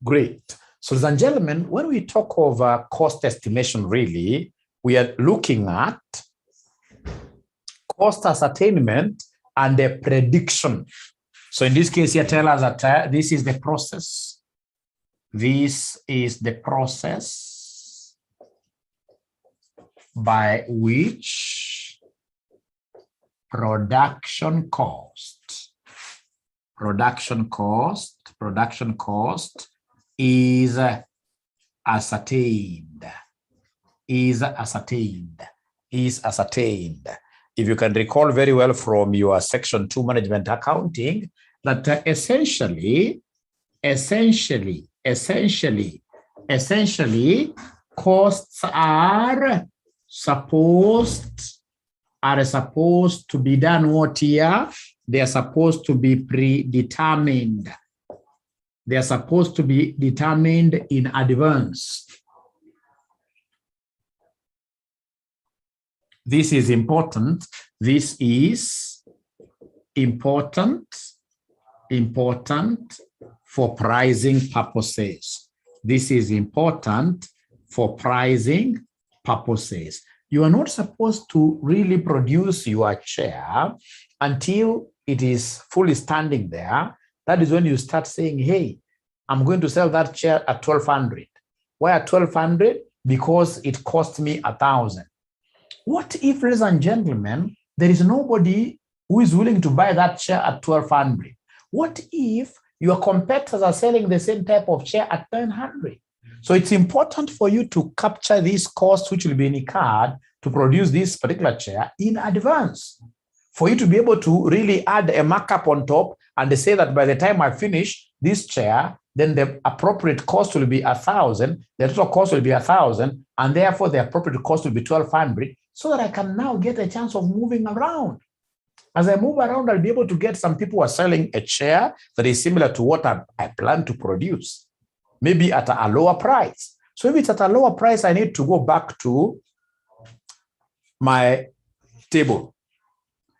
Great. So, ladies and gentlemen, when we talk of cost estimation, really, we are looking at cost ascertainment and the prediction. So in this case here, tell us that this is the process. This is the process by which production cost is ascertained. If you can recall very well from your section 2 management accounting, that essentially costs are supposed to be done what here? They are supposed to be predetermined. They are supposed to be determined in advance. This is important. This is important for pricing purposes. This is important for pricing purposes. You are not supposed to really produce your chair until it is fully standing there. That is when you start saying, hey, I'm going to sell that chair at 1,200. Why at 1,200? Because it cost me 1,000. What if, ladies and gentlemen, there is nobody who is willing to buy that chair at 1,200? What if your competitors are selling the same type of chair at 900? So it's important for you to capture these costs, which will be incurred to produce this particular chair in advance, for you to be able to really add a markup on top and say that by the time I finish this chair, then the appropriate cost will be 1,000, the total cost will be 1,000, and therefore the appropriate cost will be 1,200, so that I can now get a chance of moving around. As I move around, I'll be able to get some people who are selling a chair that is similar to what I plan to produce, maybe at a lower price. So if it's at a lower price, I need to go back to my table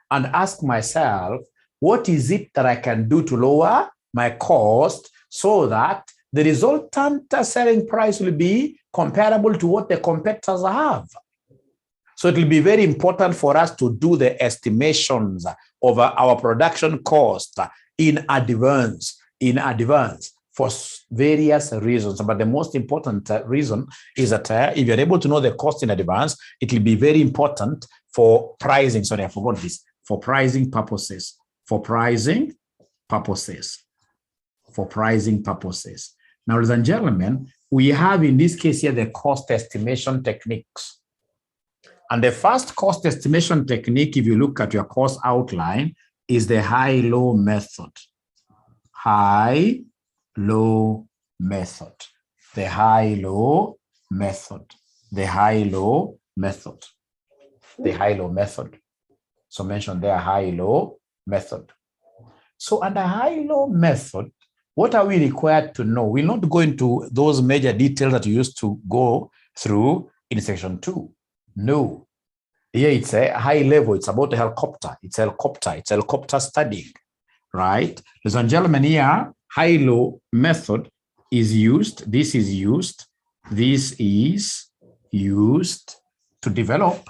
and ask myself, what is it that I can do to lower my cost so that the resultant selling price will be comparable to what the competitors have? So it will be very important for us to do the estimations of our production cost in advance for various reasons. But the most important reason is that if you're able to know the cost in advance, it will be very important for pricing. Sorry, I forgot this. For pricing purposes. Now, ladies and gentlemen, we have in this case here the cost estimation techniques. And the first cost estimation technique, if you look at your course outline, is the high-low method. High-low method. The high-low method. The high-low method. The high-low method. So mention there high-low method. So under high-low method, what are we required to know? We'll not go into those major details that you used to go through in section 2. No. Here it's a high level. It's about a helicopter. It's helicopter studying, right? Ladies and gentlemen, here, high-low method is used. This is used to develop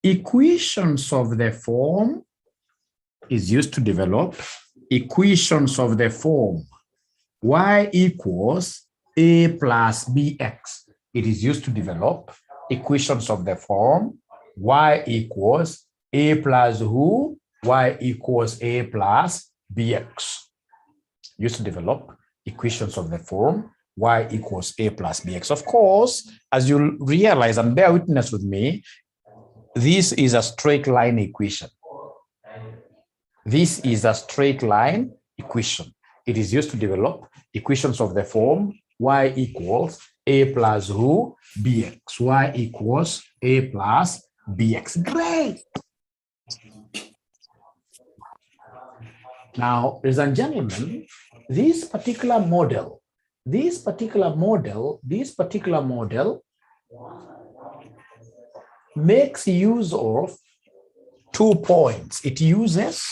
equations of the form, is used to develop equations of the form y equals a plus bx. It is used to develop equations of the form y equals a plus who, y equals a plus bx. Used to develop equations of the form y equals a plus bx. Of course, as you realize and bear witness with me, this is a straight line equation. This is a straight line equation. It is used to develop equations of the form y equals a plus who, bx. Y equals a plus bx. Great. Now, ladies and gentlemen, this particular model makes use of 2 points. It uses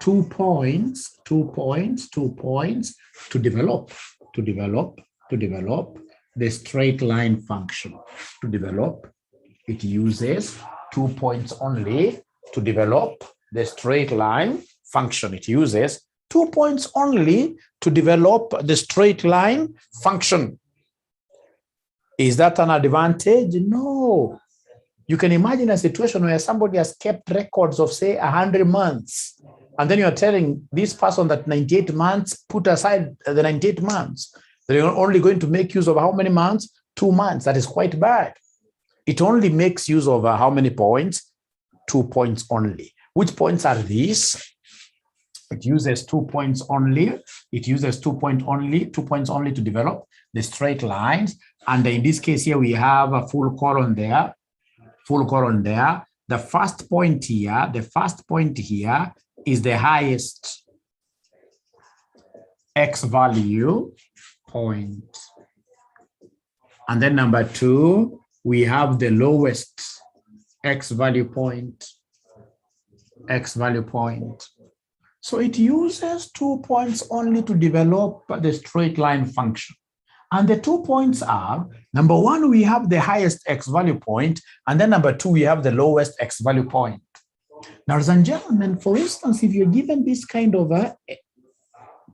2 points to develop the straight line function. To develop, it uses 2 points only to develop the straight line function. It uses 2 points only to develop the straight line function. Is that an advantage? No. You can imagine a situation where somebody has kept records of, say, 100 months, and then you're telling this person that 98 months, put aside the 98 months. They're only going to make use of how many months? 2 months. That is quite bad. It only makes use of how many points? 2 points only. Which points are these? It uses 2 points only. It uses 2 points only to develop the straight lines. And in this case here, we have a full colon there. The first point here is the highest X value point. And then number 2, we have the lowest X value point. So it uses 2 points only to develop the straight line function. And the 2 points are, number 1, we have the highest X value point, and then number 2, we have the lowest X value point. Now, ladies and gentlemen, for instance, if you're given this kind of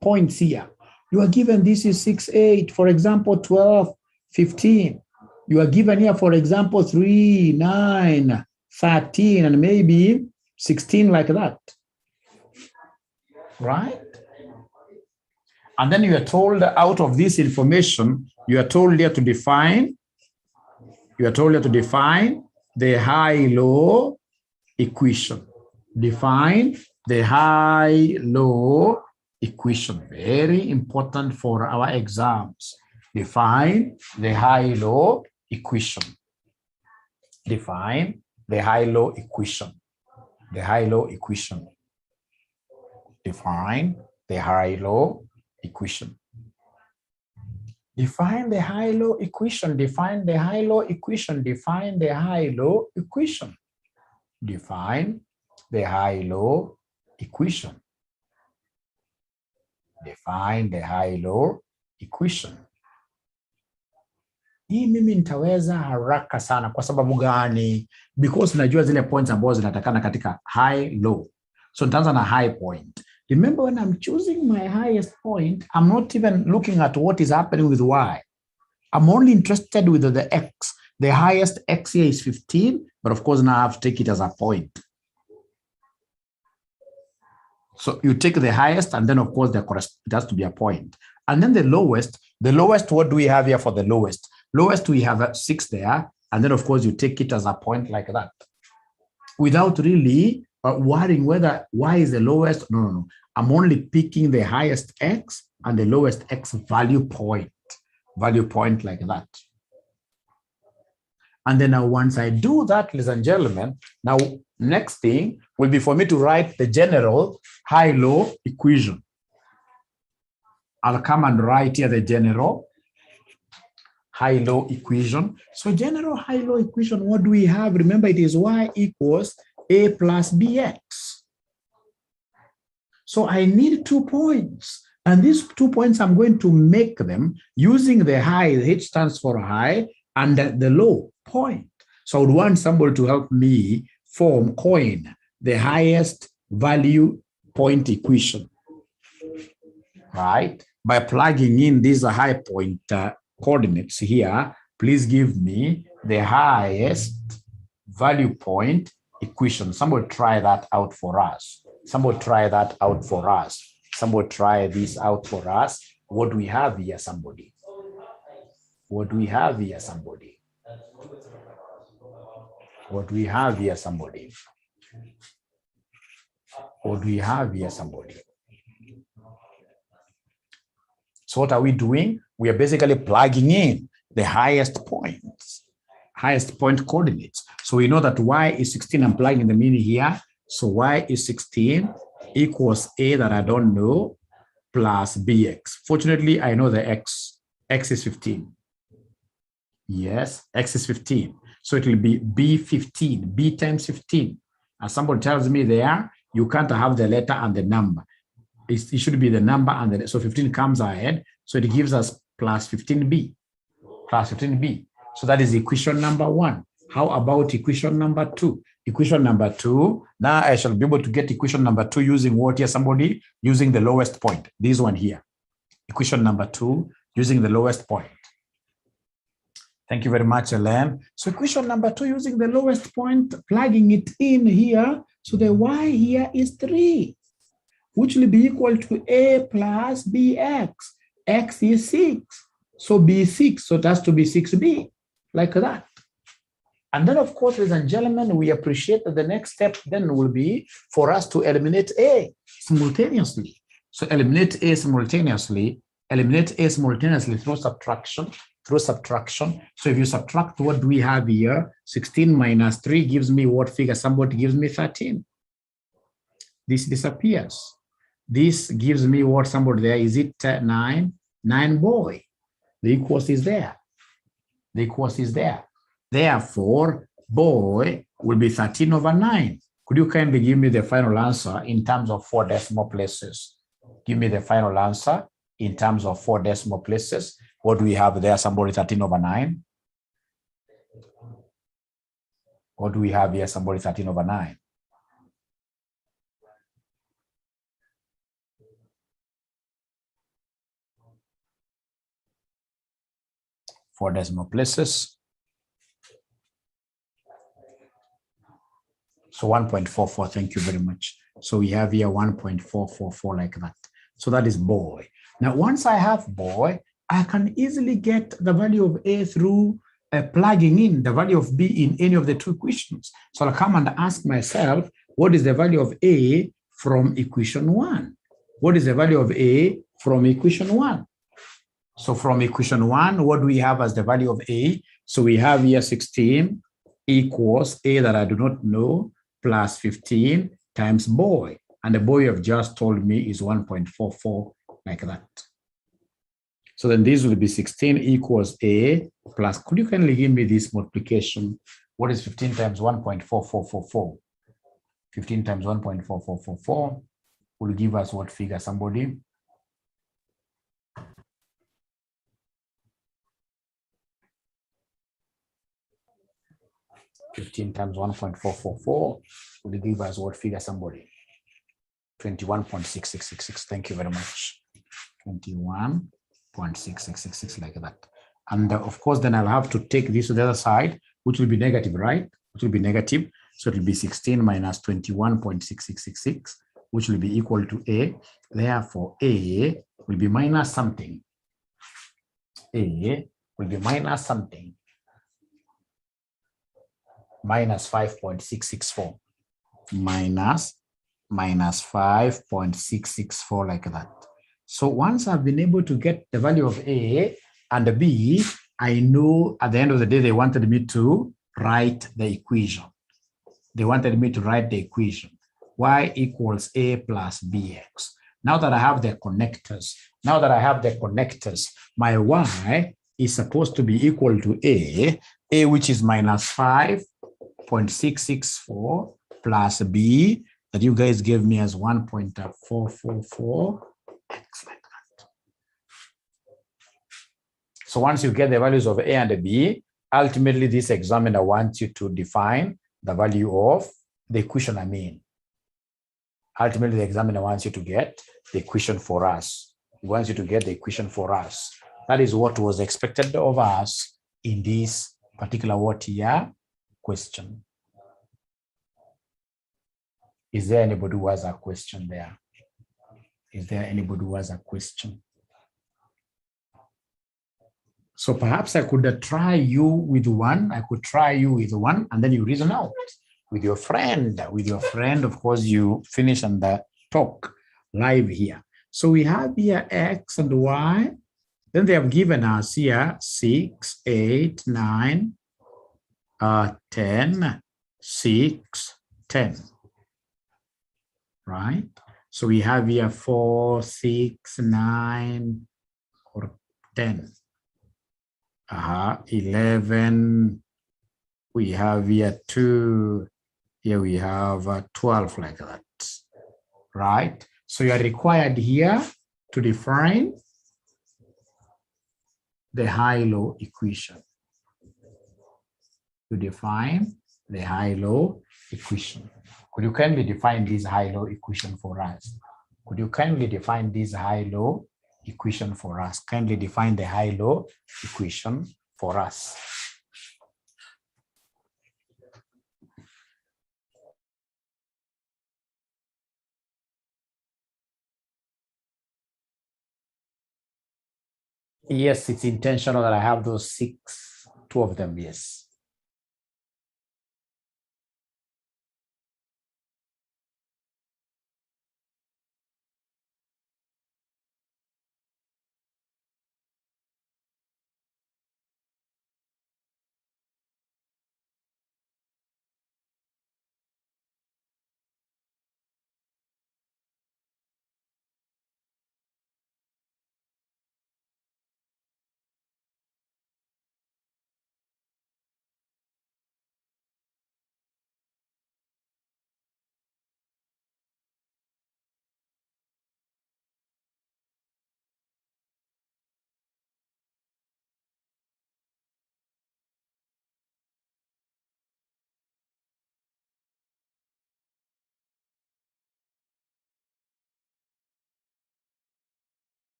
points here, you are given this is 6, 8, for example, 12, 15. You are given here, for example, 3, 9, 13, and maybe 16 like that. Right? And then you are told out of this information, you are told here to define the high-low equation. Define the high-low equation. Very important for our exams. Define the high-low equation. Define the high-low equation. The high-low equation. Define the high-low equation. Define the high-low equation. Define the high-low equation. Define the high-low equation. Define the high-low equation. Define the high-low equation. Hii mimi nitaweza haraka sana. Kwa sababu gani? Because najua zile points ambazo zinatakana katika high low. So nitaanza na high point. Remember, when I'm choosing my highest point, I'm not even looking at what is happening with Y. I'm only interested with the X. The highest X here is 15, but of course now I have to take it as a point. So you take the highest, and then of course it has to be a point. And then the lowest, what do we have here for the lowest? Lowest, we have 6 there, and then of course you take it as a point like that. Without really worrying whether Y is the lowest. No. I'm only picking the highest X and the lowest X value point like that. And then now once I do that, ladies and gentlemen, now next thing will be for me to write the general high-low equation. I'll come and write here the general high-low equation. So general high-low equation, what do we have? Remember, it is Y equals A plus BX. So I need 2 points. And these 2 points, I'm going to make them using the high, the H stands for high, and the low point. So I would want somebody to help me coin the highest value point equation, right? By plugging in these high point coordinates here, please give me the highest value point equation. Somebody try that out for us. Somebody try that out for us. Somebody try this out for us. What do we have here, somebody? What do we have here, somebody? What do we have here, somebody? What do we have here, somebody? So what are we doing? We are basically plugging in the highest points, highest point coordinates. So we know that Y is 16. I'm plugging the meaning here. So Y is 16 equals A that I don't know plus BX. Fortunately, I know the X. X is 15. Yes, X is 15. So it will be B15, B times 15. As somebody tells me there, You can't have the letter and the number. It should be the number and the, so 15 comes ahead. So it gives us plus 15b, plus 15b. So that is equation number 1. How about equation number 2? Equation number 2, now I shall be able to get equation number 2 using what here? Somebody using the lowest point. This one here. Equation number 2 using the lowest point. Thank you very much, Ellen. So equation number 2 using the lowest point, plugging it in here. So the y here is 3, which will be equal to a plus bx. X is 6. So b is 6. So it has to be 6b, like that. And then, of course, ladies and gentlemen, we appreciate that the next step then will be for us to eliminate a simultaneously. So eliminate a simultaneously through subtraction. So if you subtract, what do we have here? 16 minus 3 gives me what figure? Somebody gives me 13. This disappears. This gives me what? Somebody there. Is it 9? 9, boy. The equals is there. The equals is there. Therefore, boy will be 13 over 9. Could you kindly give me the final answer in terms of 4 decimal places? Give me the final answer in terms of 4 decimal places. What do we have there? Somebody 13 over 9. What do we have here? Somebody 13 over 9. Four decimal places. So 1.44, thank you very much. So we have here 1.444 like that. So that is boy. Now, once I have boy, I can easily get the value of a through plugging in the value of b in any of the 2 equations. So I'll come and ask myself, what is the value of a from equation 1? What is the value of a from equation 1? So from equation 1, what do we have as the value of a? So we have here 16 equals a that I do not know plus 15 times boy. And the boy you have just told me is 1.44 like that. So then this will be 16 equals a plus, could you kindly give me this multiplication? What is 15 times 1.4444? 15 times 1.4444 will give us what figure, somebody? $15 times 1.444 will give us what figure, somebody? 21.6666. Thank you very much. 21.6666 like that. And of course, then I'll have to take this to the other side, which will be negative, right? Which will be negative. So it will be 16 minus 21.6666, which will be equal to a. Therefore, a will be minus something. A will be minus something. Minus 5.664. Minus 5.664 like that. So once I've been able to get the value of a and b, I know at the end of the day, they wanted me to write the equation. They wanted me to write the equation. Y equals a plus bx. Now that I have the connectors, my y is supposed to be equal to a which is minus 5.664 plus b that you guys gave me as 1.444. Excellent. So once you get the values of a and b, ultimately this examiner wants you to define the value of the equation. Ultimately the examiner wants you to get the equation for us. He wants you to get the equation for us. That is what was expected of us in this particular question. Is there anybody who has a question there? Is there anybody who has a question? So perhaps I could try you with one. And then you reason out with your friend. Of course, you finish and talk live here. So we have here x and y. Then they have given us here 6, 8, 9, 10, 6, 10. Right? So we have here 4, 6, 9, or 10. 11. We have here 2. Here we have 12 like that. right? So you are required here to define the high-low equation. To define the high-low equation. Could you kindly define this high-low equation for us? Could you kindly define this high-low equation for us? Kindly define the high-low equation for us. Yes, it's intentional that I have those two of them, yes.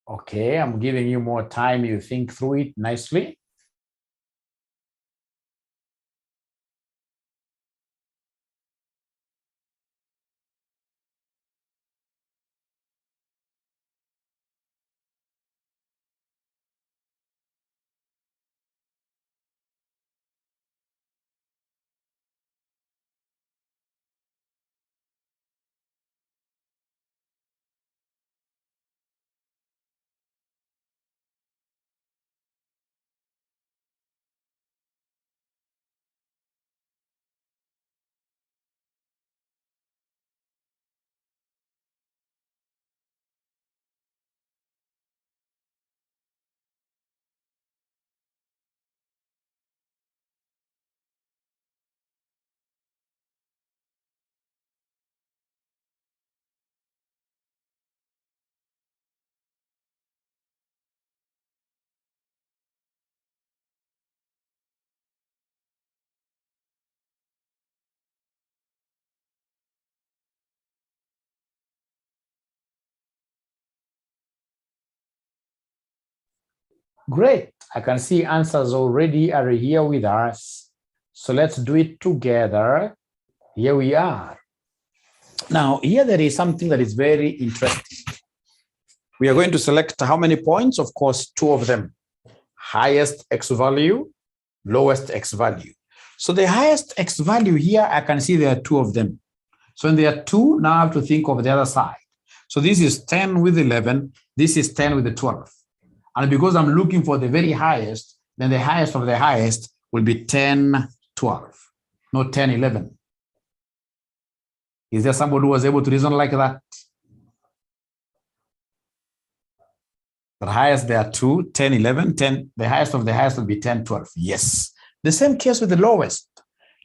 Okay, I'm giving you more time. You think through it nicely. Great. I can see answers already are here with us. So let's do it together. Here we are. Now, here there is something that is very interesting. We are going to select how many points? Of course, two of them. Highest X value, lowest X value. So the highest X value here, I can see there are two of them. So when there are 2, now I have to think of the other side. So this is 10 with 11. This is 10 with the 12. And because I'm looking for the very highest, then the highest of the highest will be 10, 12, not 10, 11. Is there somebody who was able to reason like that? The highest, there are 2, 10, 11, 10. The highest of the highest will be 10, 12. Yes. The same case with the lowest.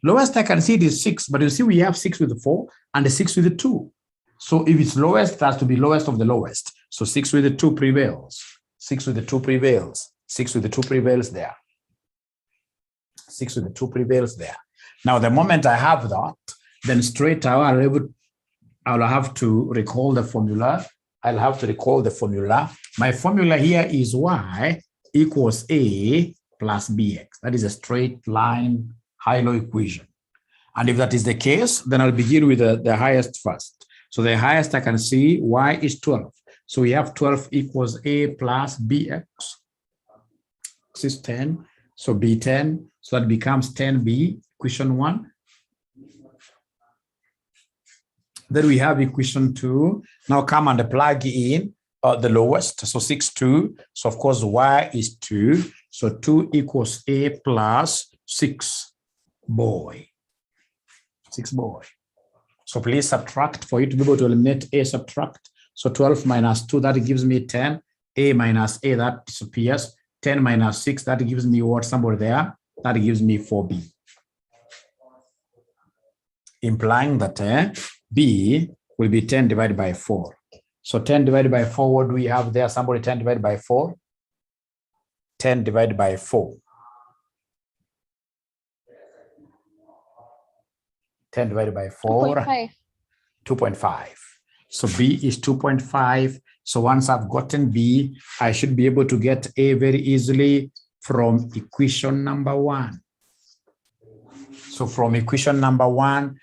Lowest I can see it is 6, but you see we have 6 with the 4 and the 6 with the 2. So if it's lowest, it has to be lowest of the lowest. So 6 with the 2 prevails. 6 with the 2 prevails. 6 with the 2 prevails there. 6 with the 2 prevails there. Now, the moment I have that, then straight away I'll have to recall the formula. I'll have to recall the formula. My formula here is y equals a plus bx. That is a straight line high-low equation. And if that is the case, then I'll begin with the highest first. So the highest I can see, y is 12. So we have 12 equals a plus bx. This is 10. So b10. So that becomes 10b, equation 1. Then we have equation 2. Now come and plug in the lowest. So 6, 2. So of course, y is 2. So 2 equals a plus 6 boy. 6 boy. So please subtract for you to be able to eliminate a, subtract. So 12 minus 2, that gives me 10. A minus a, that disappears. 10 minus 6, that gives me what? Somewhere there. That gives me 4b. Implying that b will be 10 divided by 4. So 10 divided by 4, what do we have there? Somebody 10 divided by 4? 10 divided by 4. 10 divided by 4. 2.5. 2.5. So b is 2.5. So once I've gotten b, I should be able to get a very easily from equation number 1. So from equation number 1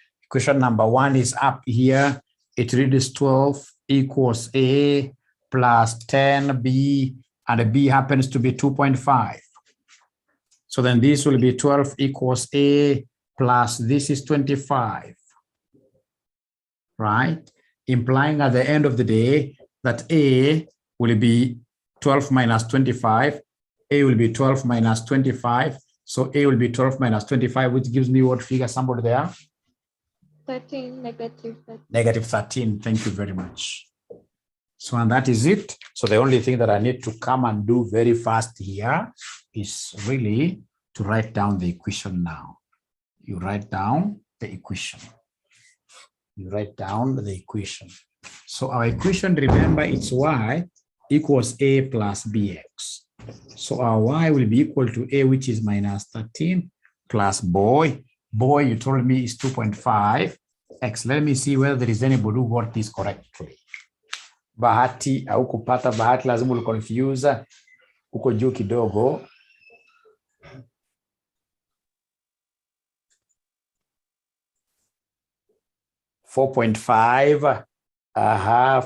is up here. It reads 12 equals a plus 10b, and b happens to be 2.5. So then this will be 12 equals a plus this is 25, right? Implying at the end of the day that a will be 12 minus 25. A will be 12 minus 25. So a will be 12 minus 25, which gives me what figure? Somebody there? 13, negative 13. Negative 13. Thank you very much. So, and that is it. So the only thing that I need to come and do very fast here is really to write down the equation now. You write down the equation. You write down the equation. So our equation, remember, it's y equals a plus bx. So our y will be equal to a, which is minus 13, plus boy. Boy, you told me is 2.5. X. Let me see whether there is anybody who got this correctly. Bahati, au kupata bahati, lazima confuse uko juu kidogo. $4.5.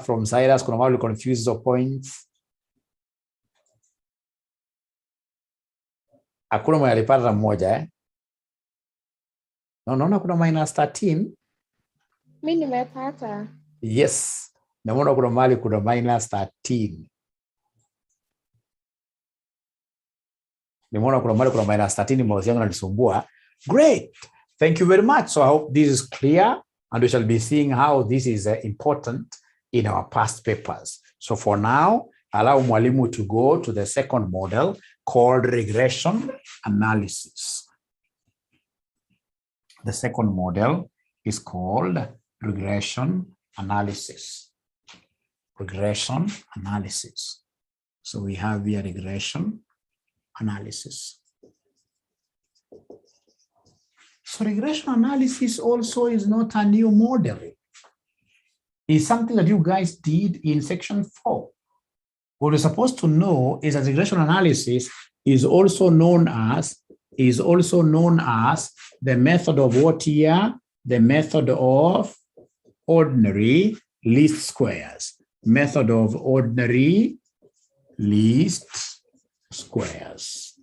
From Cyrus, kuna mahali confuse the points. Hakuna mwenye alipata mmoja No, naona kuna minus 13. Mimi nimepata. Yes. Naona kuna mahali kuna minus 13. Nimeona kuna mahali kuna minus 13, mouse yangu inanisumbua. Great. Thank you very much. So I hope this is clear, and we shall be seeing how this is important in our past papers. So for now, allow mwalimu to go to the second model called regression analysis. The second model is called regression analysis. Regression analysis. So we have here regression analysis. So regression analysis also is not a new model. It's something that you guys did in section 4. What we're supposed to know is that regression analysis is also known as the method of what here? The method of ordinary least squares. Method of ordinary least squares.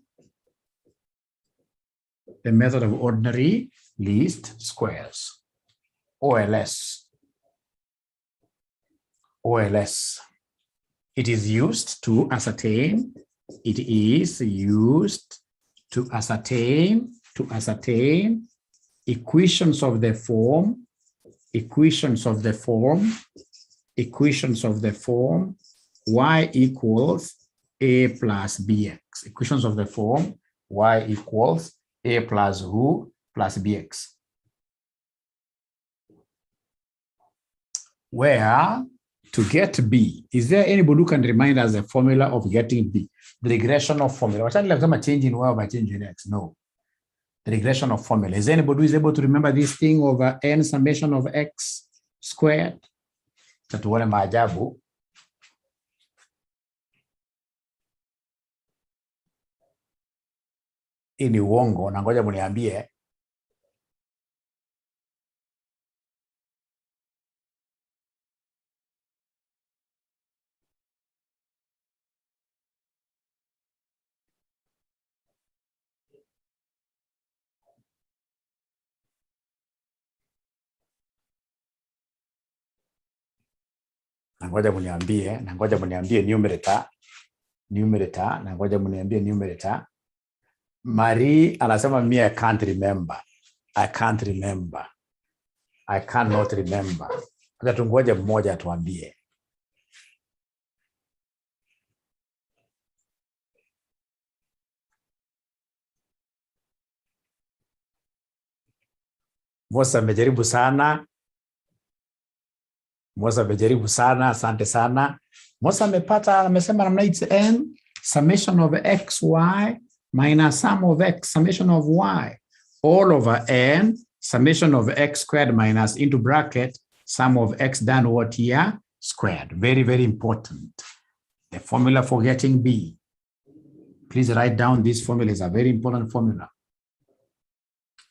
The method of ordinary least squares. OLS. OLS. It is used to ascertain. It is used to ascertain equations of the form y equals a plus bx. Equations of the form y equals a plus who plus bx. Where to get b, is there anybody who can remind us the formula of getting b? The regression of formula. What's like change in y by change in x? No. The regression of formula. Is there anybody who is able to remember this thing over n summation of x squared? Tatuone maajabu. Hii ni uongo na ngoja mniambie. Na ngoja mniambie numerator, na ngoja mniambie numerator. Marie anasema mimi I cannot remember. Acha tungoje mmoja atuambie. Mosa amejaribu sana. Asante sana. Mosa amesema namna it's n summation of xy minus sum of x summation of y all over n summation of x squared minus into bracket sum of x done what here squared. Very, very important. The formula for getting b. Please write down this formula. Is a very important formula.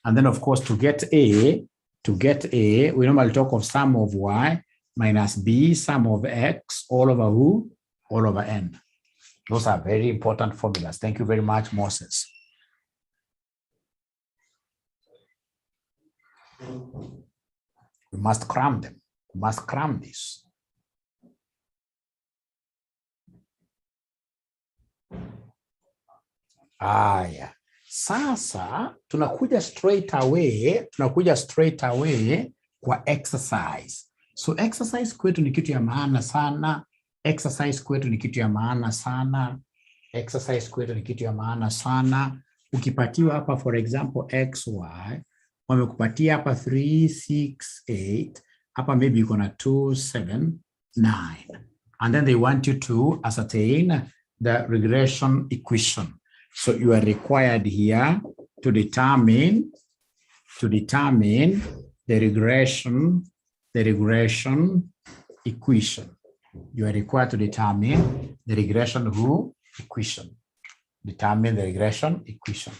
And then of course to get a, we normally talk of sum of y minus b sum of x all over who? All over n. Those are very important formulas. Thank you very much, Moses. We must cram them. We must cram this. Yeah. Sasa tunakuja straight away kwa exercise. So exercise kwetu ni kitu ya maana sana. Ukipatiwa hapa for example xy, wamekupatia hapa 3 6 8, hapa maybe you gonna 2 7 9, and then they want you to ascertain the regression equation. So you are required here to determine the regression equation. You are required to determine the regression equation. Determine the regression equation.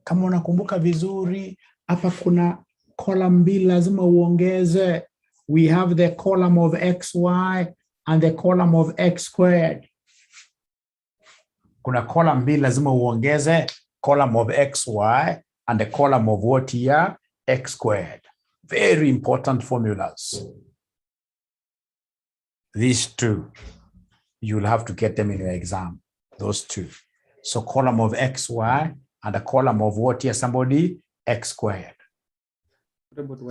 Kama unakumbuka vizuri, hapa kuna column mbili lazima uongeze. We have the column of xy and the column of x squared. Kuna column mbili lazima uongeze, column of xy and the column of what here? X squared. Very important formulas. These two, you'll have to get them in your exam. Those two. So column of xy and a column of what here? Somebody? X squared.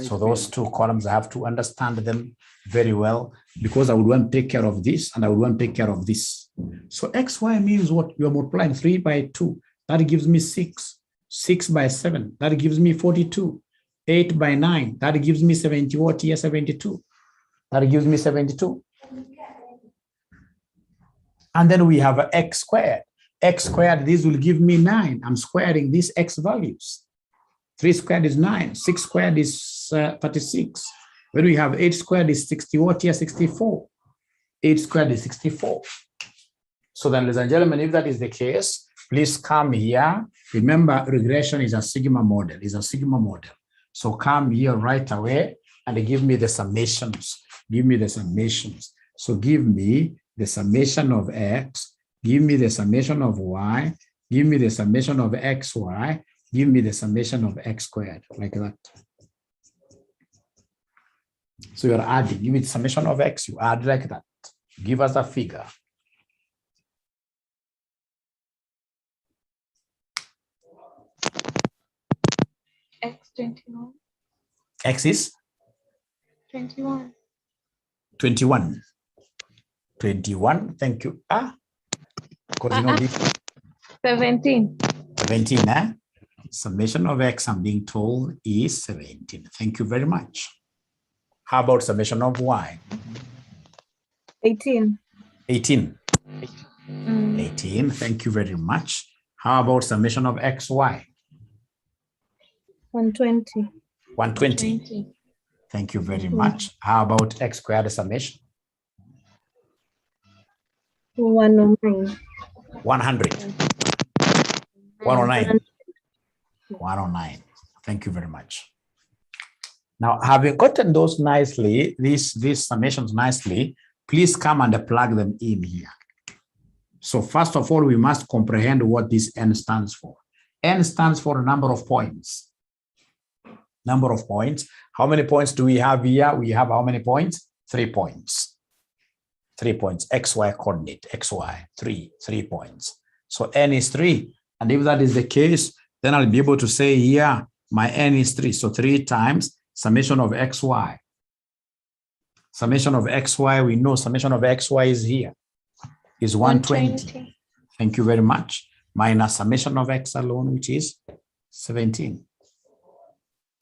So those two columns, I have to understand them very well because I would want to take care of this and I would want to take care of this. So xy means what? You are multiplying 3 by 2. That gives me 6. 6 by 7. That gives me 42. 8 by 9. That gives me 70. What here? 72. That gives me 72. And then we have x squared. X squared, this will give me 9. I'm squaring these x values. 3 squared is 9. 6 squared is 36. When we have 8 squared is 60. What here? 64. 8 squared is 64. So then, ladies and gentlemen, if that is the case, please come here. Remember, regression is a sigma model. So come here right away and give me the summations. So give me the summation of x, give me the summation of y, give me the summation of xy, give me the summation of x squared, like that. So you're adding, give it summation of X, you add like that. Give us a figure. X 21. X is 21. 21. 21, thank you. Because you know this 17. 17, Summation of X, I'm being told, is 17. Thank you very much. How about summation of Y? 18. 18. 18, thank you very much. How about summation of XY? 120. 120. Thank you very much. How about X squared summation? 109. 100. 109. 109. Thank you very much. Now, having gotten those nicely, these summations nicely, please come and plug them in here. So first of all, we must comprehend what this N stands for. N stands for a number of points. Number of points. How many points do we have here? We have how many points? 3 points. 3 points. XY coordinate. XY. 3 points. So N is 3. And if that is the case, then I'll be able to say here, my N is 3. So 3 times summation of XY. Summation of XY, we know summation of XY is here. Is 120. Thank you very much. Minus summation of X alone, which is 17.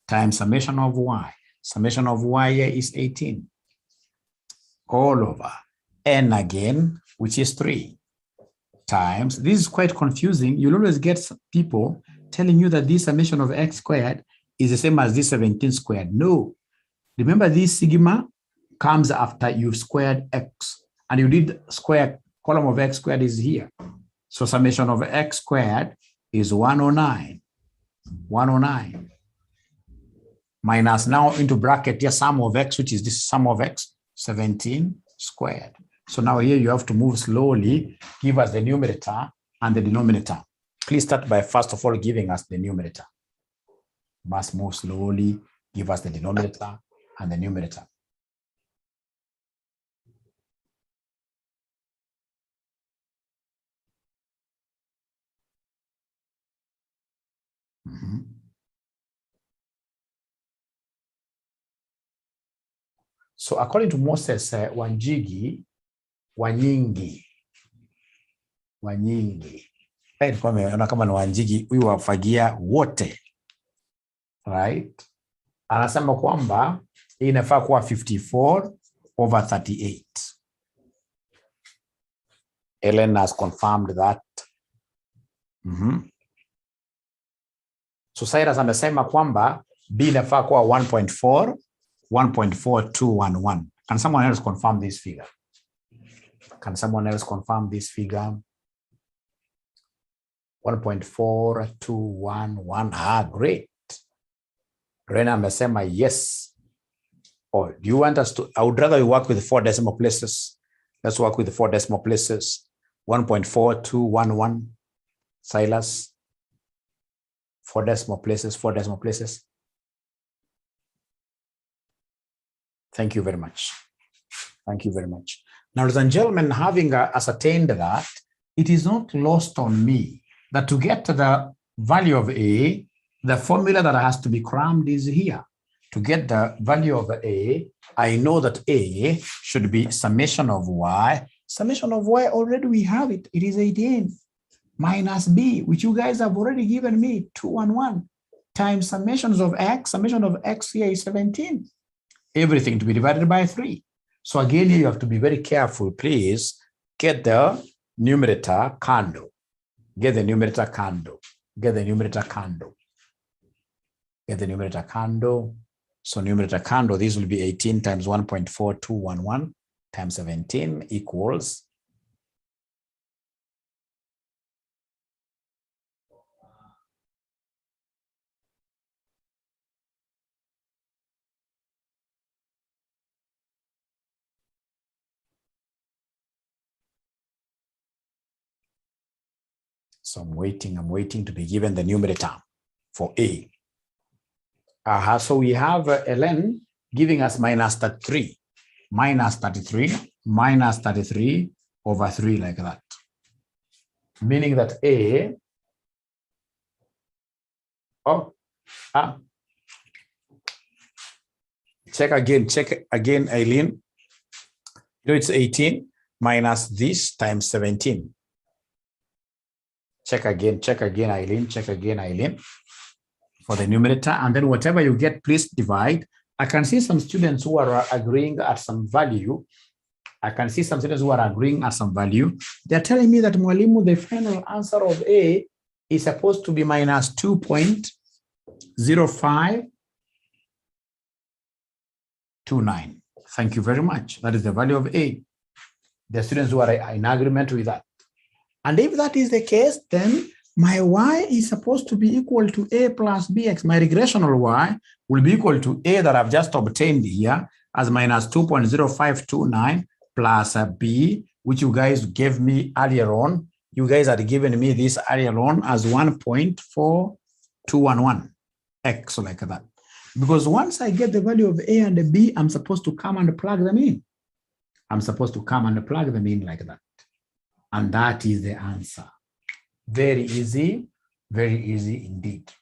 Times summation of Y. Summation of Y here is 18. All over. N again, which is 3. Times, this is quite confusing. You'll always get people telling you that this summation of X squared is the same as this 17 squared. No. Remember, this sigma comes after you've squared X. And you did square, column of X squared is here. So summation of X squared is 109. 109. Minus now into bracket here, sum of X, which is this sum of X, 17 squared. So now here you have to move slowly, give us the numerator and the denominator. Please start by first of all giving us the numerator. Must move slowly, give us the denominator and the numerator. So according to Moses, Wanjigi, Wanyingi. Ona kama ni Wanjigi, huyu wafagia wote. Right? Anasema kwamba hii inafaa kuwa 54 over 38. Ellen has confirmed that. So Cyrus amesema kwamba B inafaa kuwa 1.4, 1.4211. Can someone else confirm this figure? Can someone else confirm this figure? 1.4211. Great. Rena amesema yes. Oh, do you want us to? I would rather we work with 4 decimal places. Let's work with 4 decimal places. 1.4211. Silas. 4 decimal places. 4 decimal places. Thank you very much. Thank you very much. Now, ladies and gentlemen, having ascertained that, it is not lost on me that to get to the value of A, the formula that has to be crammed is here. To get the value of A, I know that A should be summation of Y. Summation of Y, already we have it. It is 18 minus B, which you guys have already given me, 211, times summations of X. Summation of X here is 17. Everything to be divided by 3. So again, here you have to be very careful. Please get the numerator kando. Get the numerator kando. Get the numerator kando. Get the numerator kando. So numerator kando, this will be 18 times 1.4211 times 17 equals . So I'm waiting to be given the numerator for A. So we have Ellen giving us minus 33, minus 33, minus 33 over 3 like that. Meaning that A, check again, Eileen. It's 18 minus this times 17. Check again, Eileen, for the numerator. And then whatever you get, please divide. I can see some students who are agreeing at some value. They're telling me that Mwalimu, the final answer of A is supposed to be minus 2.0529. Thank you very much. That is the value of A. The students who are in agreement with that. And if that is the case, then my y is supposed to be equal to A plus bx. My regressional y will be equal to A that I've just obtained here as minus 2.0529 plus b, which you guys gave me earlier on. You guys had given me this earlier on as 1.4211 x, like that. Because once I get the value of A and B, I'm supposed to come and plug them in. Like that. And that is the answer. Very easy indeed.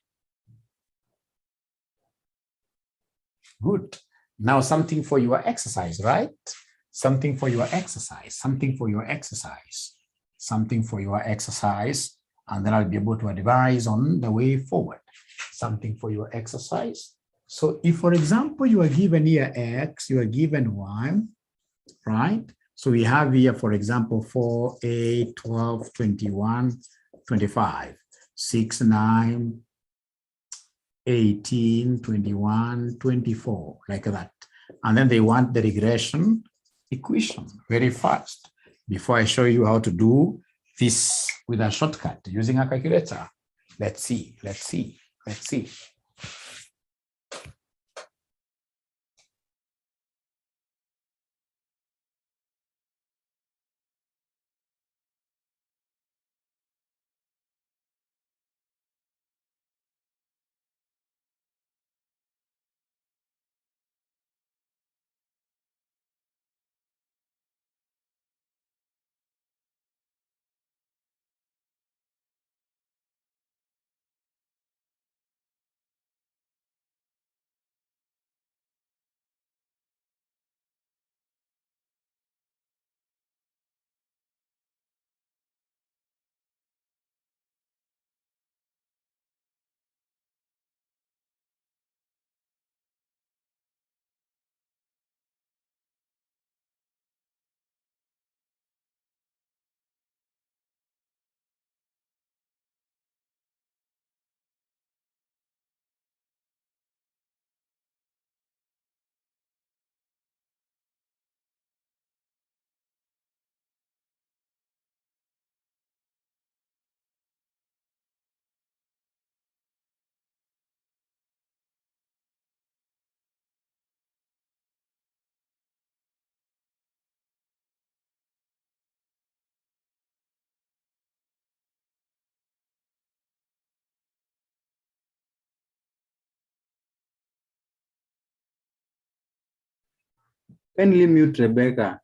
Good. Now something for your exercise, right? Something for your exercise. And then I'll be able to advise on the way forward. Something for your exercise. So if, for example, you are given here X, you are given Y, right? So we have here, for example, 4, 8, 12, 21, 25, 6, 9, 18, 21, 24, like that. And then they want the regression equation very fast. Before I show you how to do this with a shortcut using a calculator, let's see. Kindly mute Rebecca.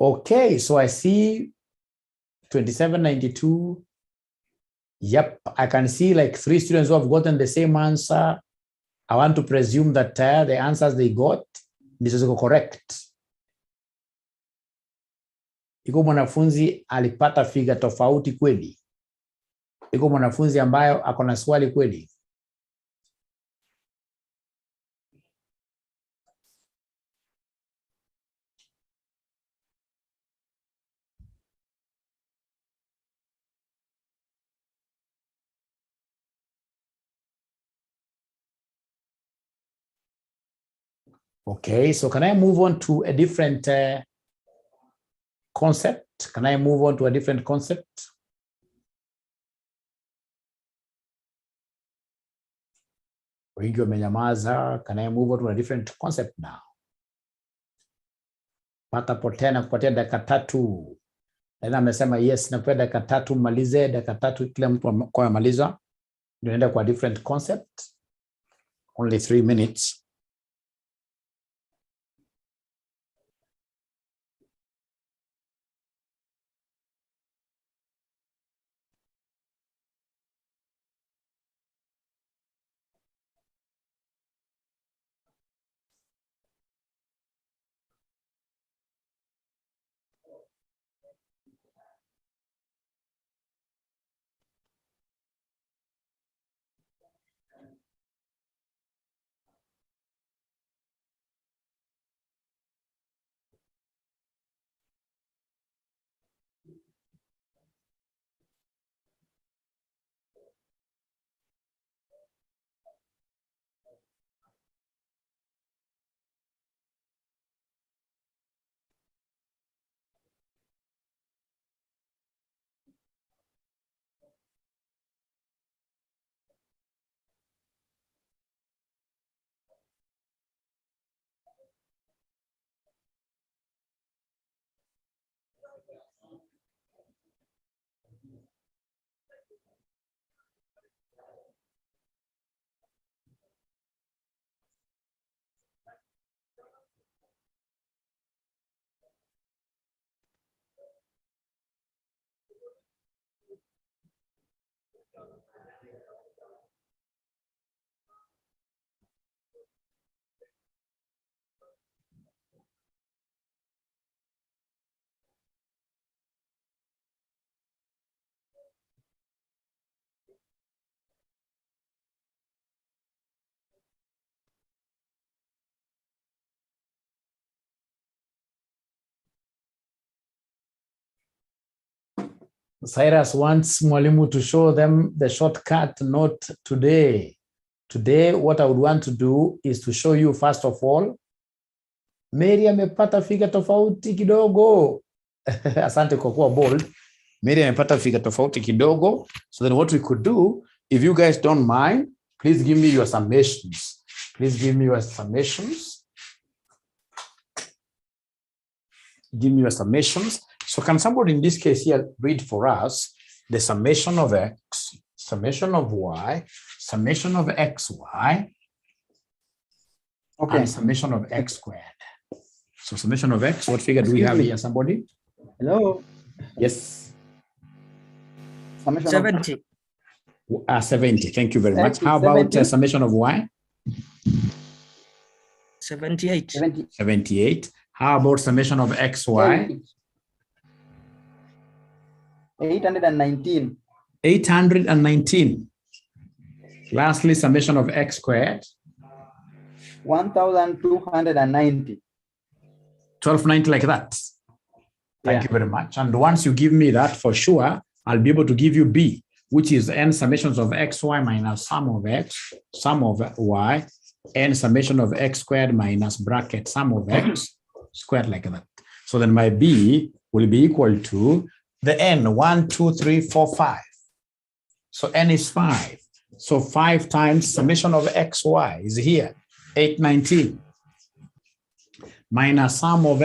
Okay, so I see 2792. Yep, I can see like 3 students who have gotten the same answer. I want to presume that the answers they got is correct. Iko mwanafunzi alipata figa tofauti kweli? Iko mwanafunzi ambayo ako na swali kweli? Okay, so can I move on to a different concept? Can I move on to a different concept? Wengi wamenyamaza. Can I move on to a different concept now? Pata potena kupatia dakika 3. Na amesema yes, nakupea dakika 3 malize, dakika 3 kila mtu kwa amaliza. Ndio naenda kwa different concept. Only 3 minutes. Cyrus wants mwalimu to show them the shortcut, not today. Today, what I would want to do is to show you, first of all, Mary amepata figa tofauti kidogo. Asante kwa kuwa bold. Mary amepata figa tofauti kidogo. So then what we could do, if you guys don't mind, please give me your summations. Please give me your summations. Give me your summations. So can somebody in this case here read for us the summation of x, summation of y, summation of xy, and summation of x squared. So summation of x, what figure do we have here, somebody? Hello. Yes. Summation 70. 70, thank you very much. How about summation of y? 78. 78. How about summation of xy? 819. 819. Lastly, summation of x squared? 1290. 1290, like that. Thank you very much. And once you give me that, for sure, I'll be able to give you B, which is n summations of xy minus sum of x, sum of y, n summation of x squared minus bracket sum of x squared, like that. So then my B will be equal to the n, 1, 2, 3, 4, 5. So n is 5. So 5 times summation of xy is here, 819. Minus sum of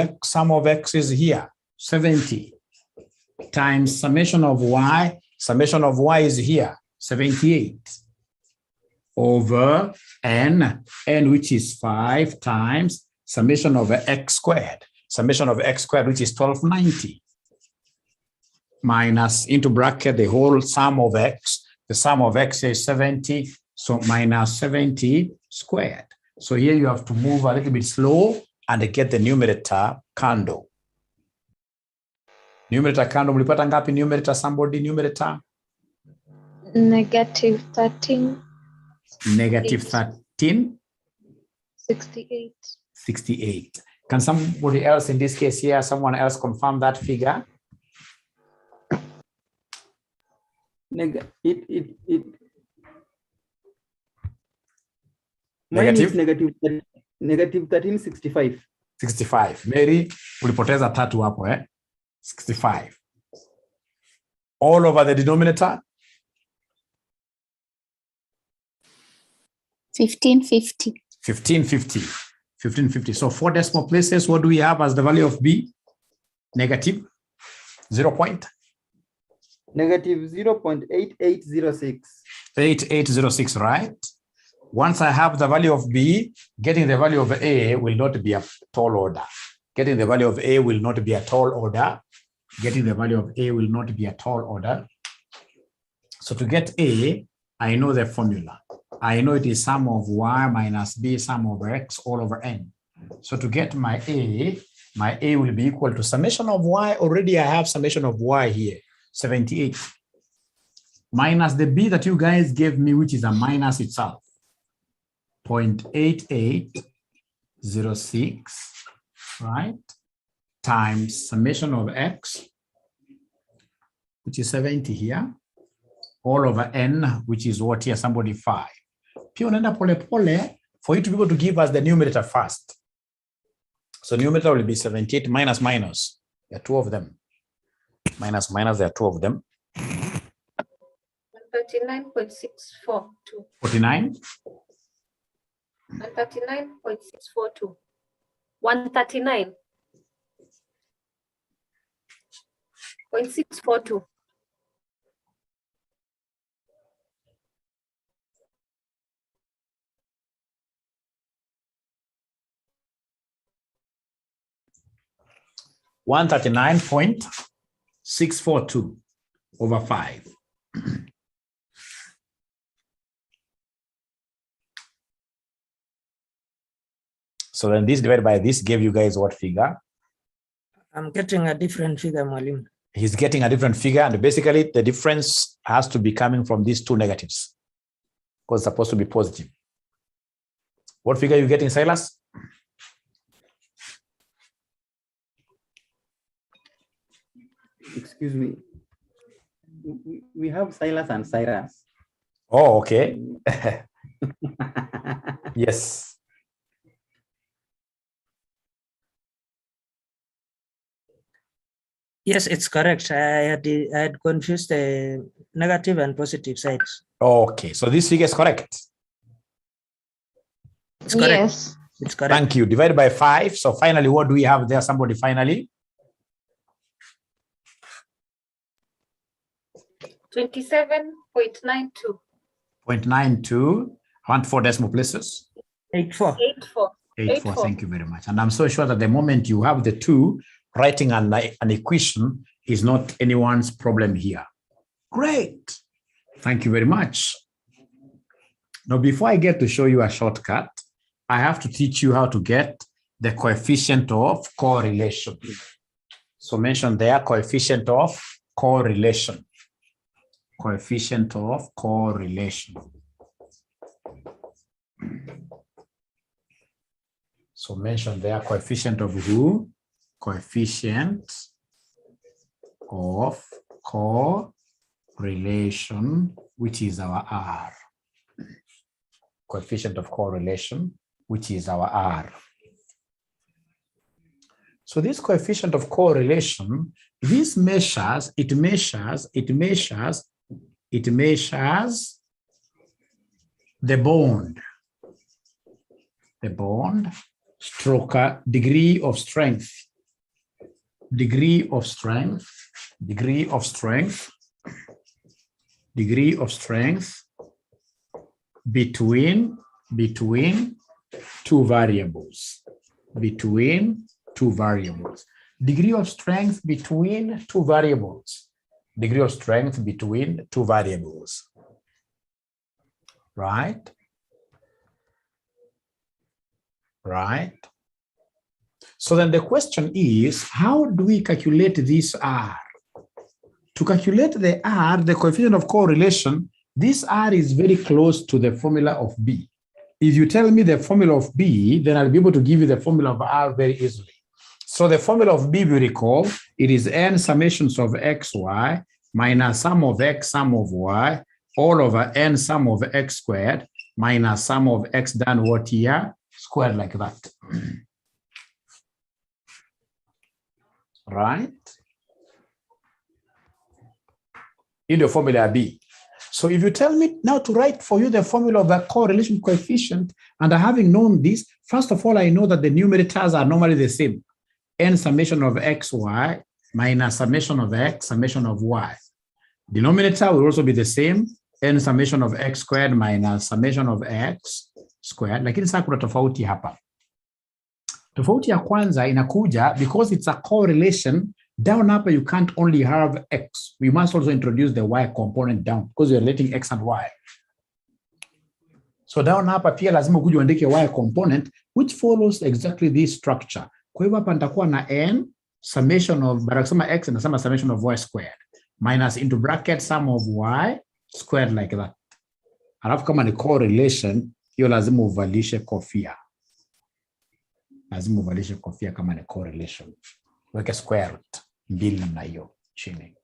x is here, 70. Times summation of y is here, 78. Over n which is 5 times summation of x squared. summation of x squared, which is 1290, minus into bracket the whole sum of x. The sum of x is 70, so minus 70 squared. So here you have to move a little bit slow and get the numerator kando. Numerator kando, mlipata ngapi numerator? Somebody numerator? Negative 13. Negative 13. 68. 68. Can somebody else in this case here, someone else confirm that figure? Mine Negative? is negative 13, 65. 65. Mary, ulipoteza tatu hapo, 65. All over the denominator? 1550. 1550. 1550. So 4 decimal places, what do we have as the value of b? Negative 0 point? Negative 0.8806. 8806, right? Once I have the value of b, getting the value of a will not be a tall order. Getting the value of a will not be a tall order. Getting the value of a will not be a tall order. So to get a, I know the formula. I know it is sum of y minus b sum of x all over n. So to get my a will be equal to summation of y. Already I have summation of y here, 78. Minus the b that you guys gave me, which is a minus itself, 0.8806, right? Times summation of x, which is 70 here, all over n, which is what here, somebody 5. Pia unaenda pole pole for you to be able to give us the numerator first. So numerator will be 78 minus minus. There are two of them. Minus minus, there are two of them. 139.642. 49. 139.642. 139.642. $139.642 over 5. So then this divided by this gave you guys what figure? I'm getting a different figure, Mwalimu. He's getting a different figure, and basically the difference has to be coming from these two negatives because it's supposed to be positive. What figure are you getting, Silas? Excuse me. We have Silas and Cyrus. Oh, okay. Yes. Yes, it's correct. I had confused the negative and positive sides. Okay, so this figure is correct. It's correct. Yes. It's correct. Thank you. Divided by 5. So finally, what do we have there? Somebody finally? 27.92. 0.92. I want 4 decimal places. 84. 84. 84. Thank you very much. And I'm so sure that the moment you have the 2, writing an equation is not anyone's problem here. Great. Thank you very much. Now, before I get to show you a shortcut, I have to teach you how to get the coefficient of correlation. So mention there, coefficient of correlation. Coefficient of correlation. So mention there, coefficient of who? Coefficient of correlation, which is our R. Coefficient of correlation, which is our R. So this coefficient of correlation, this measures the bond stroke degree of strength between two variables, between two variables. Degree of strength between two variables. Degree of strength between two variables. Right? Right? So then the question is, how do we calculate this R? To calculate the R, the coefficient of correlation, this R is very close to the formula of B. If you tell me the formula of B, then I'll be able to give you the formula of R very easily. So the formula of B, we recall, it is n summations of xy minus sum of x, sum of y, all over n sum of x squared minus sum of x done what here, squared like that. Right? In the formula B. So if you tell me now to write for you the formula of the correlation coefficient, and having known this, first of all, I know that the numerators are normally the same. N summation of xy minus summation of x, summation of y. Denominator will also be the same, n summation of x squared minus summation of x squared. Lakini sasa kuna tofauti hapa. Tofauti ya kwanza inakuja because it's a correlation. Down hapa you can't only have x. We must also introduce the y component down because you're letting x and y. So down hapa pia lazima ukuje uandike y component which follows exactly this structure. Kwa hivyo hapa nitakuwa na n summation of barakisema x na summation of y squared minus into bracket sum of y squared like that. Alafu kama ni correlation, hiyo lazima uvalishe kofia. Lazima uvalishe kofia kama ni correlation. Weke square root mbili namna hiyo chini.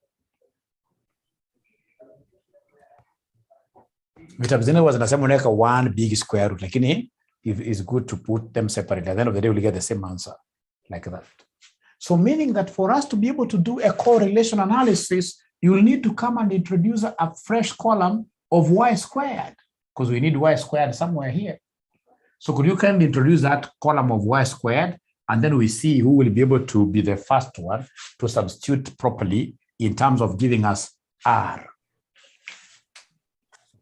Vitabu zingine huwa zinasema unaweka one big square root, lakini it's good to put them separately. At the end of the day, we'll get the same answer like that. So meaning that for us to be able to do a correlation analysis, you will need to come and introduce a fresh column of y squared because we need y squared somewhere here. So could you kindly introduce that column of y squared, and then we see who will be able to be the first one to substitute properly in terms of giving us R.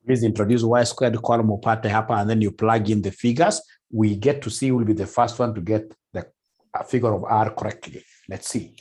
Please introduce y squared column upate hapa, and then you plug in the figures. We get to see who will be the first one to get the figure of R correctly. Let's see.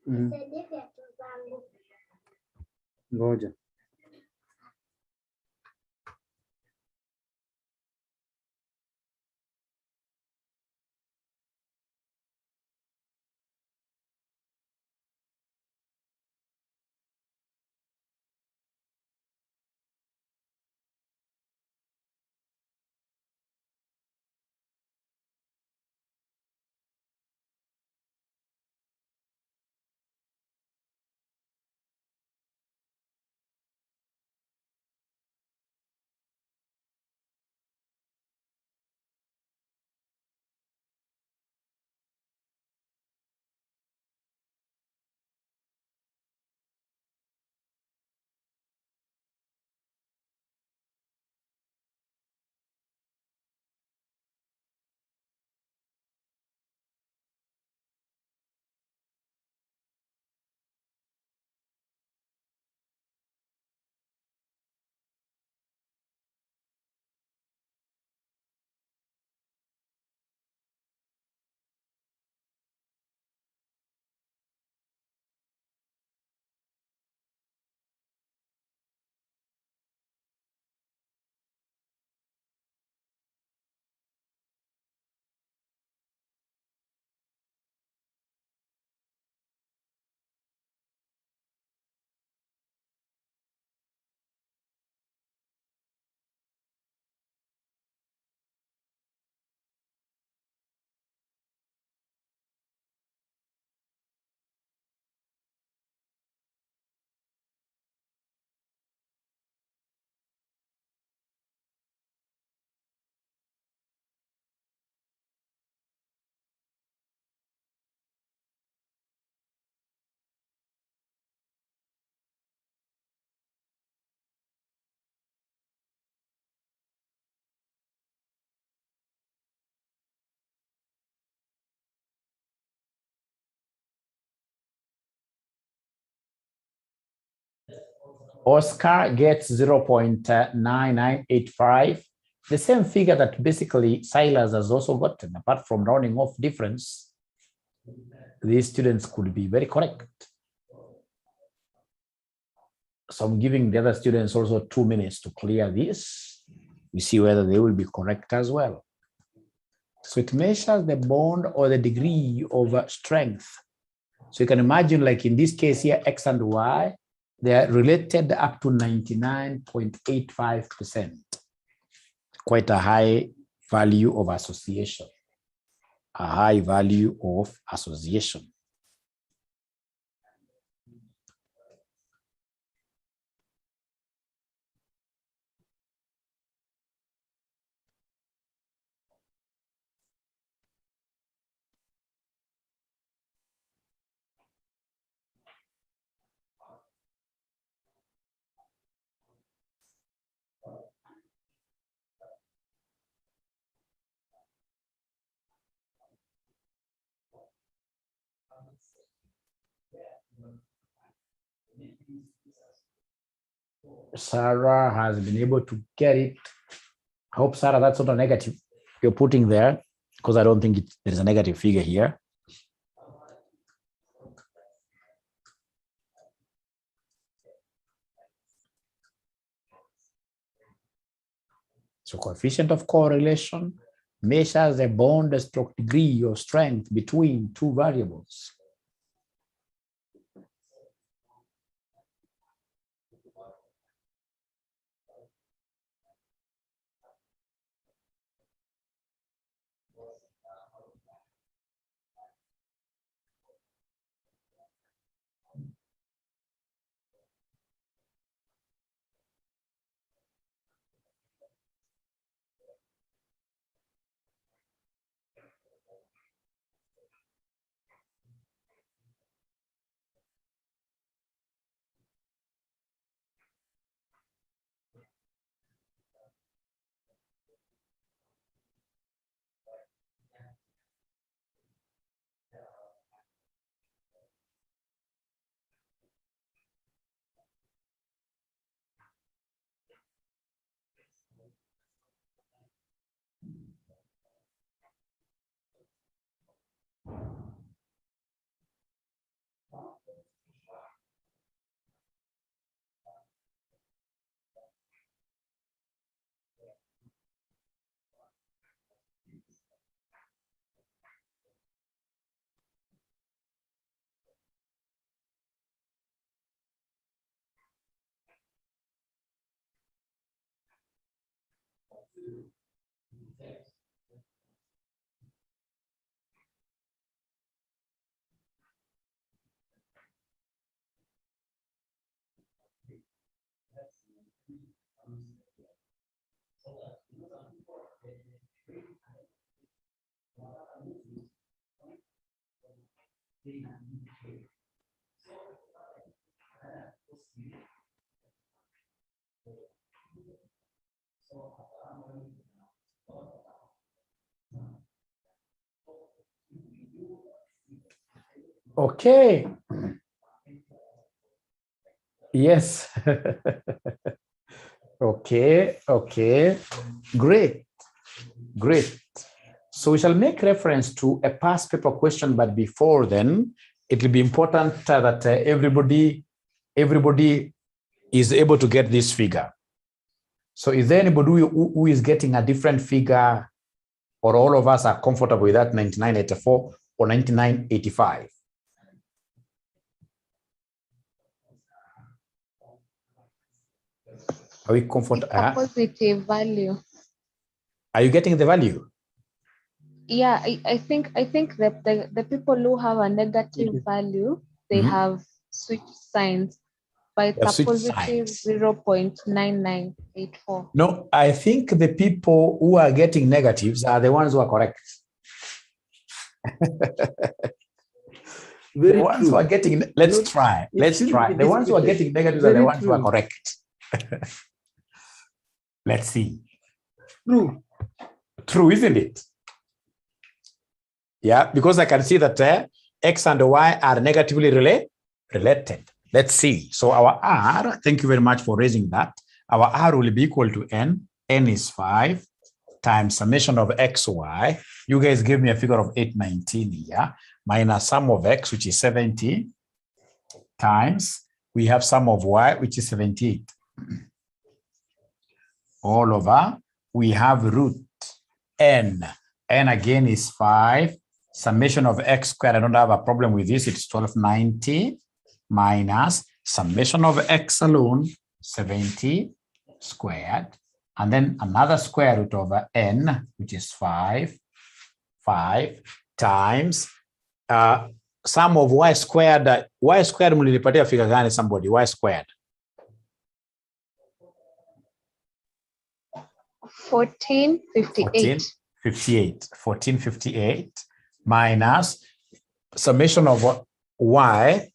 Mm. Ngoja. Oscar gets 0.9985, the same figure that basically Silas has also gotten, apart from rounding off difference. These students could be very correct. So I'm giving the other students also 2 minutes to clear this. We see whether they will be correct as well. So it measures the bond or the degree of strength. So you can imagine, like in this case here, X and Y, they are related up to 99.85%. Quite a high value of association. A high value of association. Sarah has been able to get it. I hope, Sarah, that's not a negative you're putting there, because I don't think there's a negative figure here. So coefficient of correlation measures the bond stroke degree or strength between two variables. Okay. Yes. Okay. Okay. Great. Great. So we shall make reference to a past paper question, but before then, it will be important that everybody is able to get this figure. So is there anybody who is getting a different figure, or all of us are comfortable with that 9984 or 9985? Are we comfortable? A positive value. Are you getting the value? Yeah, I think that the people who have a negative value, they have switched signs, but it's a positive 0.9984. No, I think the people who are getting negatives are the ones who are correct. Very the ones true. who are getting, let's try. The ones who are getting negatives are the ones who are correct. Let's see. True, isn't it? Yeah, because I can see that X and Y are negatively related. Let's see. So our R, thank you very much for raising that. Our R will be equal to N. N is 5 times summation of X, Y. You guys gave me a figure of 819 here, minus sum of X, which is 70, times we have sum of Y, which is 78. All over, we have root N. N again is 5. Summation of X squared, I don't have a problem with this. It's 1290 minus summation of X alone, 70 squared. And then another square root over N, which is 5 times sum of Y squared. Y squared mlinipatia figure gani somebody? Y squared. 1458 minus summation of Y,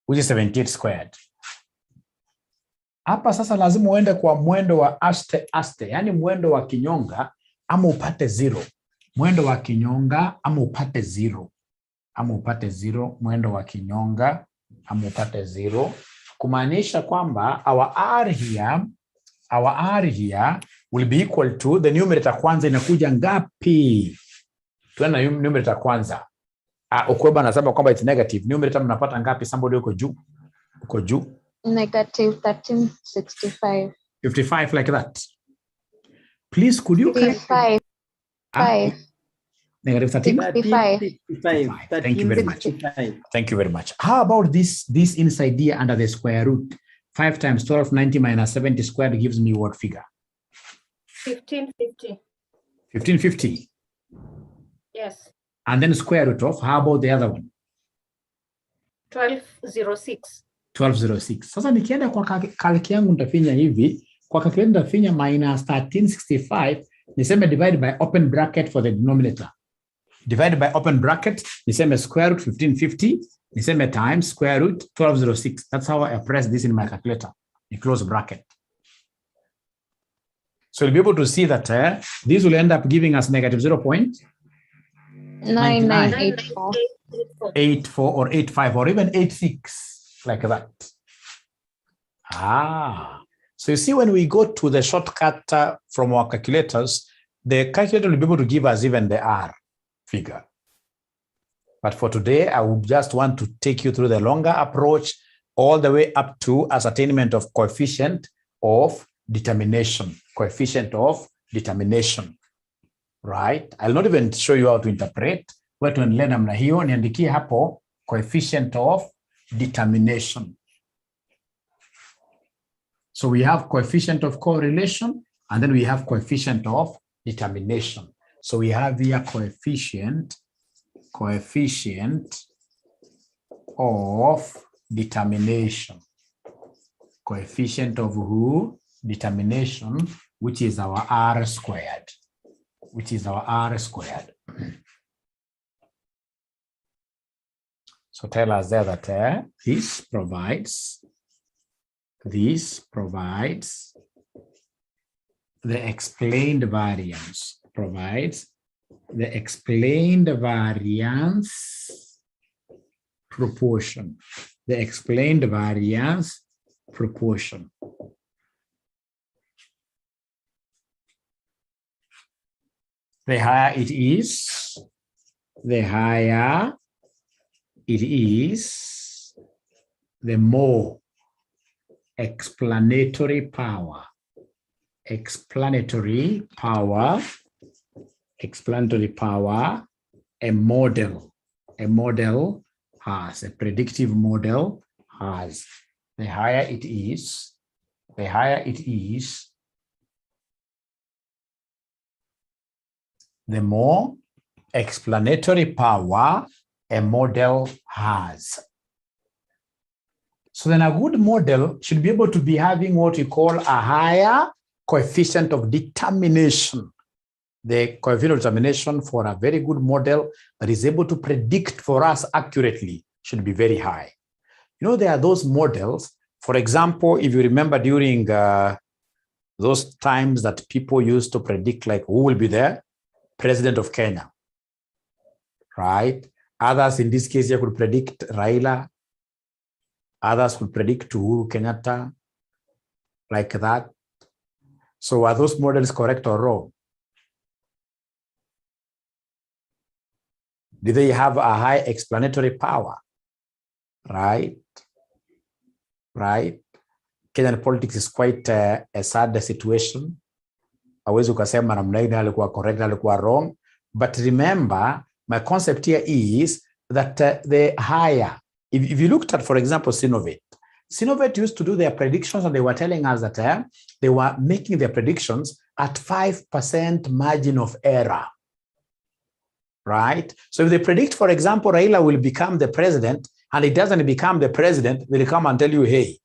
which is 78 squared. Hapa sasa lazima uende kwa mwendo wa aste, yani mwendo wa kinyonga ama upate zero. Mwendo wa kinyonga ama upate zero. Mwendo wa kinyonga ama upate zero. Kumaanisha kwamba our R here will be equal to the numerator kwanza inakuja ngapi? Tuena numerator kwanza. Ukweba anasema kwamba it's negative. Numerator mnapata ngapi? Somebody uko juu. Negative 1365. 55 like that. Please, could you 55. Negative 13? 55. Thank you very much. Thank you very much. How about this inside here under the square root? 5 times 1290 minus 70 squared gives me what figure? 1550. 1550. Yes. And then square root of, how about the other one? 1206. 1206. Sasa nikienda kwa kalki yangu nitafinya hivi, kwa calculator nitafinya minus 1365, niseme divide by open bracket for the denominator. Divide by open bracket, niseme square root 1550, niseme times square root 1206. That's how I press this in my calculator, a close bracket. So you'll be able to see that this will end up giving us negative 0.9984. 84 or 85 or even 86, like that. So you see, when we go to the shortcut from our calculators, the calculator will be able to give us even the R figure. But for today, I would just want to take you through the longer approach all the way up to ascertainment of coefficient of determination. Right? I'll not even show you how to interpret. Where to learn namna hiyo, niandikie hapo coefficient of determination. So we have coefficient of correlation And then we have coefficient of determination. So we have here coefficient of determination. Coefficient of who? Determination, which is our R squared. So tell us there that this provides the explained variance, proportion. The explained variance proportion. The higher it is, the more explanatory power a model has, a predictive model has. The higher it is, the more explanatory power a model has. So then a good model should be able to be having what we call a higher coefficient of determination. The coefficient of determination for a very good model that is able to predict for us accurately should be very high. You know, there are those models, for example, if you remember during those times that people used to predict like who will be the president of Kenya, right? Others in this case, you could predict Raila. Others could predict Uhuru Kenyatta, like that. So are those models correct or wrong? Do they have a high explanatory power? Right? Kenyan politics is quite a sad situation. Hawezi ukasema namna hii alikuwa correct, alikuwa wrong. But remember, my concept here is that the higher, if you looked at, for example, Sinovet used to do their predictions and they were telling us that they were making their predictions at 5% margin of error, right? So if they predict, for example, Raila will become the president and it doesn't become the president, they'll come and tell you, hey,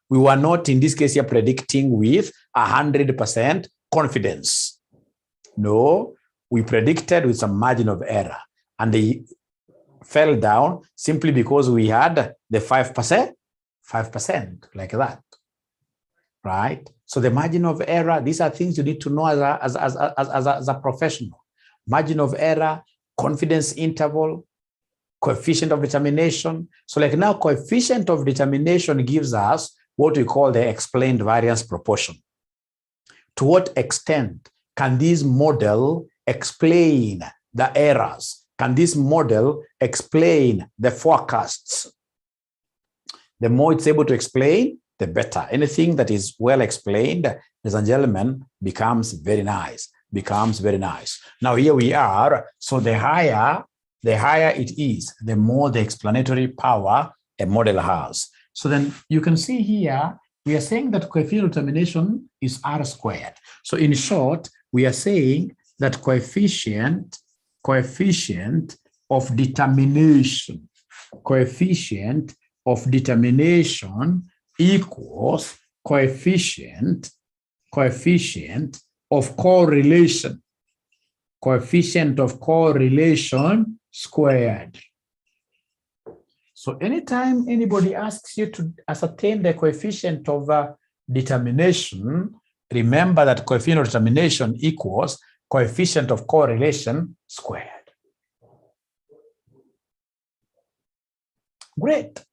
we were not in this case here predicting with 100% confidence. No, we predicted with some margin of error and they fell down simply because we had the 5%, like that, right? So the margin of error, these are things you need to know as a professional. Margin of error, confidence interval, coefficient of determination. So like now, coefficient of determination gives us what we call the explained variance proportion. To what extent can this model explain the errors? Can this model explain the forecasts? The more it's able to explain, the better. Anything that is well explained, ladies and gentlemen, becomes very nice. Now here we are. So the higher it is, the more the explanatory power a model has. So then you can see here, we are saying that coefficient of determination is R squared. So in short, we are saying that coefficient of determination equals coefficient of correlation squared. So anytime anybody asks you to ascertain the coefficient of determination, remember that coefficient of determination equals coefficient of correlation squared. Great.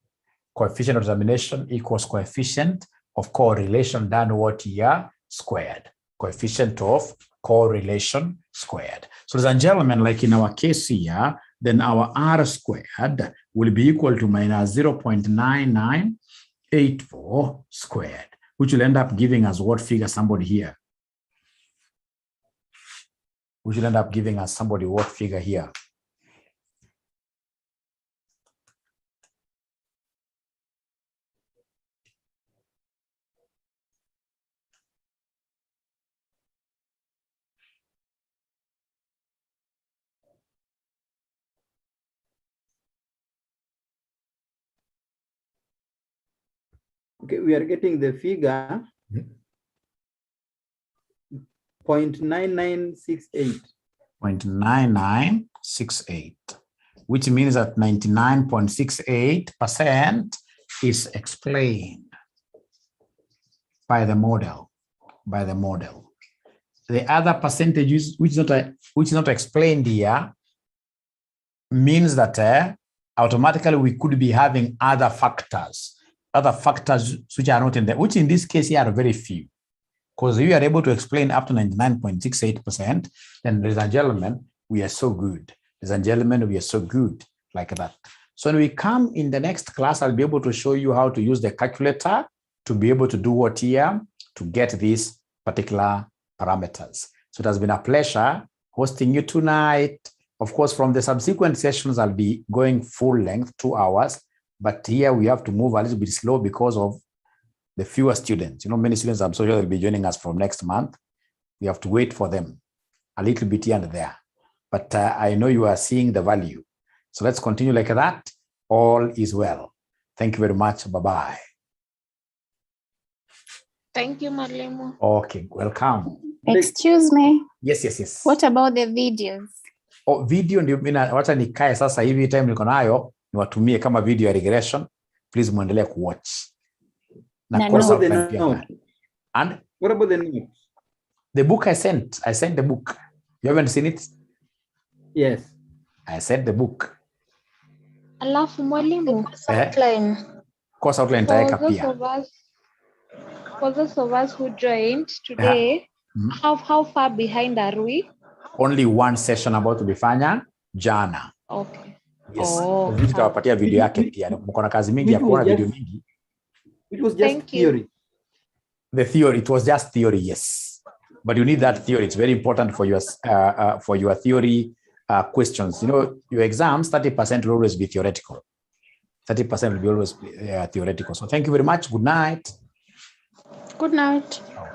Coefficient of determination equals coefficient of correlation done what here? Squared. Coefficient of correlation squared. So ladies and gentlemen, like in our case here, then our R squared will be equal to minus 0.9984 squared, which will end up giving us what figure? Somebody here. Which will end up giving us somebody what figure here? Okay, we are getting the figure 0.9968. 0.9968, which means that 99.68% is explained by the model. The other percentages, which is not explained here, means that automatically we could be having other factors which are not in there, which in this case here are very few. Because if you are able to explain up to 99.68%, then, ladies and gentlemen, we are so good. Ladies and gentlemen, we are so good like that. So when we come in the next class, I'll be able to show you how to use the calculator to be able to do what here to get these particular parameters. So it has been a pleasure hosting you tonight. Of course, from the subsequent sessions, I'll be going full length, 2 hours. But here we have to move a little bit slow because of the fewer students. You know, many students I'm sure will be joining us from next month. We have to wait for them a little bit here and there. But I know you are seeing the value. So let's continue like that. All is well. Thank you very much. Bye-bye. Thank you, Mwalimu. Okay, welcome. Excuse me. Yes. What about the videos? Oh, video ndio mimi wacha nikae sasa hivi time niko nayo niwatumie kama video ya regression. Please muendelee kuwatch. And what about the note? The book I sent the book. You haven't seen it? Yes. I sent the book. Alafu Mwalimu. Course outline taweka pia. For those of us who joined today, how far behind are we? Only one session about to be fanya jana. Okay. Yes. Nitawapatia video yake pia. Mko na kazi mingi ya kuona video mingi. It was just theory. The theory, it was just theory, yes. But you need that theory. It's very important for your theory questions. You know, your exams, 30% will always be theoretical. 30% will be always theoretical. So thank you very much. Good night. Good night. Oh.